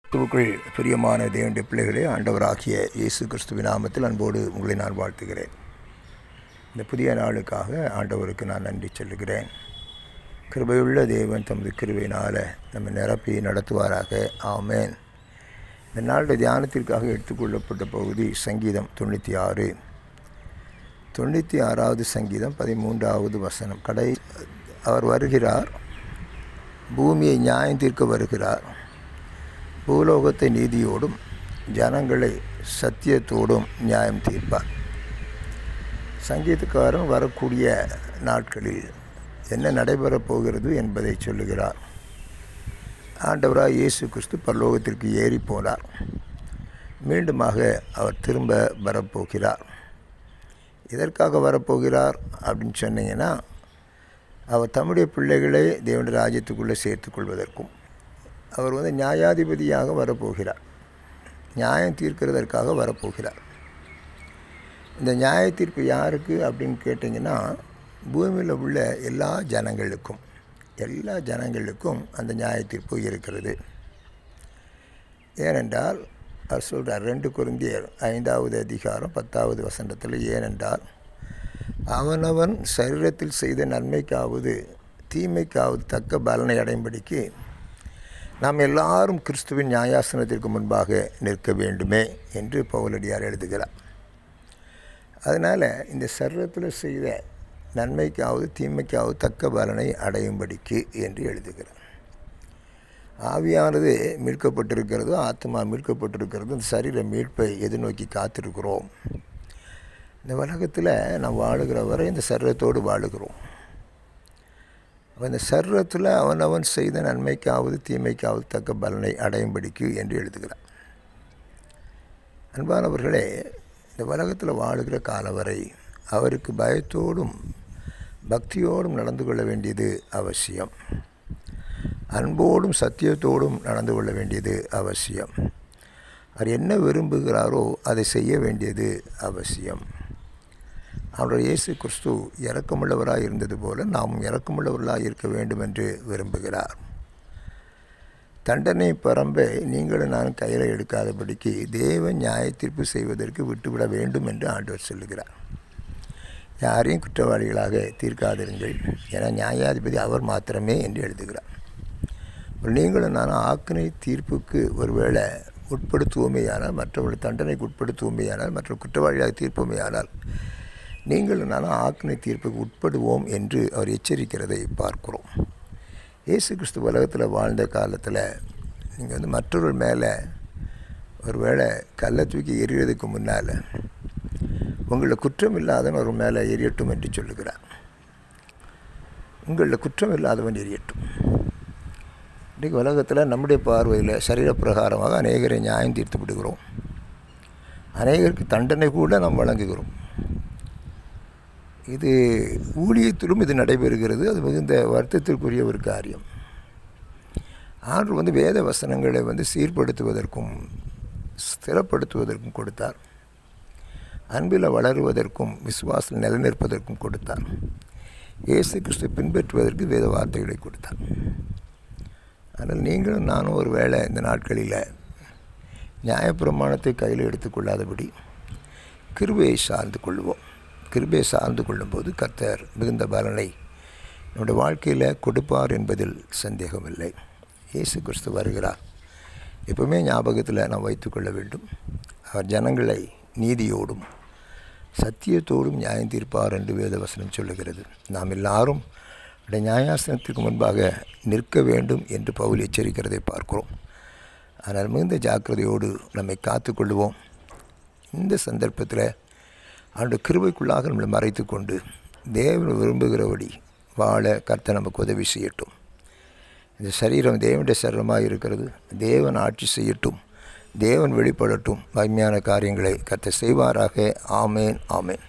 கிறிஸ்துவுக்குள் பிரியமான தேவனுடைய பிள்ளைகளே, ஆண்டவராகிய இயேசு கிறிஸ்துவின் நாமத்தில் அன்போடு உங்களை நான் வாழ்த்துகிறேன். இந்த புதிய நாளுக்காக ஆண்டவருக்கு நான் நன்றி சொல்லுகிறேன். கிருபையுள்ள தேவன் தமது கிருபையினால் நம்ம நிரப்பி நடத்துவாராக. ஆமேன். இந்த நாளுடைய தியானத்திற்காக எடுத்துக்கொள்ளப்பட்ட பகுதி சங்கீதம் 96வது சங்கீதம் 13வது வசனம். அவர் வருகிறார், பூமியை நியாயம் தீர்க்க வருகிறார். பூலோகத்தை நீதியோடும் ஜனங்களை சத்தியத்தோடும் நியாயம் தீர்ப்பார். சங்கீதக்காரன் வரக்கூடிய நாட்களில் என்ன நடைபெறப் போகிறது என்பதை சொல்லுகிறார். ஆண்டவராக இயேசு கிறிஸ்து பரலோகத்திற்கு ஏறி போனார். மீண்டுமாக அவர் திரும்ப வரப்போகிறார். எதற்காக வரப்போகிறார் அப்படின்னு சொன்னீங்கன்னா, அவர் தம்முடைய பிள்ளைகளை தேவனுடைய ராஜ்யத்துக்குள்ளே சேர்த்துக்கொள்வதற்கும், அவர் நியாயாதிபதியாக வரப்போகிறார். நியாயம் தீர்க்கிறதற்காக வரப்போகிறார். இந்த நியாய தீர்ப்பு யாருக்கு அப்படின்னு கேட்டிங்கன்னா, பூமியில் உள்ள எல்லா ஜனங்களுக்கும் அந்த நியாய தீர்ப்பு இருக்கிறது. ஏனென்றால் அவர் சொல்கிறார் 2 கொரிந்தியர் 5வது அதிகாரம் 10வது வசனத்தில், ஏனென்றால் அவனவன் சரீரத்தில் செய்த நன்மைக்காவது தீமைக்காவது தக்க பலனை அடையும்படிக்கு நாம் எல்லாரும் கிறிஸ்துவின் நியாயாசனத்திற்கு முன்பாக நிற்க வேண்டுமே என்று பவுலடியார் எழுதுகிறார். அதனால் இந்த சரீரத்தில் செய்த நன்மைக்காவது தீமைக்காவது தக்க பலனை அடையும்படிக்கு என்று எழுதுகிறார். ஆவியானது மீட்கப்பட்டிருக்கிறது, ஆத்மா மீட்கப்பட்டிருக்கிறது. இந்த சரீர மீட்பை எதிர்நோக்கி காத்திருக்கிறோம். இந்த உலகத்தில் நாம் வாழுகிற வரை இந்த சரீரத்தோடு வாழுகிறோம். அந்த சரீரத்தில் அவனவன் செய்த நன்மைக்காவது தீமைக்காவது தக்க பலனை அடையும்படிக்கு என்று எழுதுகிறார். அன்பானவர்களே, இந்த உலகத்தில் வாழுகிற காலம் வரை அவருக்கு பயத்தோடும் பக்தியோடும் நடந்து கொள்ள வேண்டியது அவசியம். அன்போடும் சத்தியத்தோடும் நடந்து கொள்ள வேண்டியது அவசியம். அவர் என்ன விரும்புகிறாரோ அதை செய்ய வேண்டியது அவசியம். அவருடைய இயேசு கிறிஸ்து இரக்கமுள்ளவராக இருந்தது போல நாம் இரக்கமுள்ளவர்களாக இருக்க வேண்டும் என்று விரும்புகிறார். தண்டனை பரம்பை நீங்களும் நானும் கையில் எடுக்காதபடிக்கு தேவன் நியாய தீர்ப்பு செய்வதற்கு விட்டுவிட வேண்டும் என்று ஆண்டவர் சொல்லுகிறார். யாரையும் குற்றவாளிகளாக தீர்க்காதிருங்கள், என நியாயாதிபதி அவர் மாத்திரமே என்று எழுதுகிறார். நீங்களும் நானும் ஆக்கினை தீர்ப்புக்கு ஒருவேளை உட்படுத்துவோமேயானால், மற்றவர்கள் தண்டனைக்கு உட்படுத்துவோமேயானால், மற்ற குற்றவாளியாக தீர்ப்போமேயானால் நீங்களும் நானும் ஆக்கினை தீர்ப்புக்கு உட்படுவோம் என்று அவர் எச்சரிக்கிறதை பார்க்கிறோம். இயேசு கிறிஸ்து உலகத்தில் வாழ்ந்த காலத்தில் நீங்கள் மற்றொரு மேலே ஒரு வேளை கல்லை தூக்கி எறிவதற்கு முன்னால் உங்களில் குற்றம் இல்லாதவன் ஒரு மேலே எரியட்டும் என்று சொல்லுகிறார். உங்களில் குற்றம் இல்லாதவன் எரியட்டும். இன்றைக்கு உலகத்தில் நம்முடைய பார்வையில் சரீரப்பிரகாரமாக அநேகரை நியாயம் தீர்த்து விடுகிறோம். அநேகருக்கு தண்டனை கூட நாம் வழங்குகிறோம். இது ஊழியத்திலும் இது நடைபெறுகிறது. அது மிகுந்த வருத்தத்திற்குரிய ஒரு காரியம். ஆண்டவர் வேத வசனங்களை சீர்படுத்துவதற்கும் ஸ்திரப்படுத்துவதற்கும் கொடுத்தார். அன்பில் வளருவதற்கும் விசுவாசத்தில் நிலைநிற்பதற்கும் கொடுத்தார். இயேசு கிறிஸ்து பின்பற்றுவதற்கு வேத வார்த்தைகளை கொடுத்தார். ஆனால் நீங்களும் நானும் ஒரு வேளை இந்த நாட்களில் நியாயப்பிரமாணத்தை கையில் எடுத்துக்கொள்ளாதபடி கிருபையை சார்ந்து கொள்வோம். கிருபையை சார்ந்து கொள்ளும்போது கர்த்தர் மிகுந்த பலனை நம்முடைய வாழ்க்கையில் கொடுப்பார் என்பதில் சந்தேகமில்லை. இயேசு கிறிஸ்து வருகிறார். எப்பவுமே ஞாபகத்தில் நாம் வைத்துக்கொள்ள வேண்டும். அவர் ஜனங்களை நீதியோடும் சத்தியத்தோடும் நியாயம் தீர்ப்பார் என்று வேத வசனம் சொல்லுகிறது. நாம் எல்லாரும் நியாயாசனத்திற்கு முன்பாக நிற்க வேண்டும் என்று பவுல் எச்சரிக்கிறதை பார்க்கிறோம். ஆனால் மிகுந்த ஜாக்கிரதையோடு நம்மை காத்து கொள்வோம். இந்த சந்தர்ப்பத்தில் அவருடைய கிருபைக்குள்ளாக நம்மளை மறைத்து கொண்டு தேவன் விரும்புகிறபடி வாழ கர்த்தர் நமக்கு உதவி செய்யட்டும். இந்த சரீரம் தேவனுடைய சரீரமாக இருக்கிறது. தேவன் ஆட்சி செய்யட்டும், தேவன் வெளிப்படட்டும். மகிமையான காரியங்களை கர்த்தர் செய்வாராக. ஆமேன், ஆமேன்.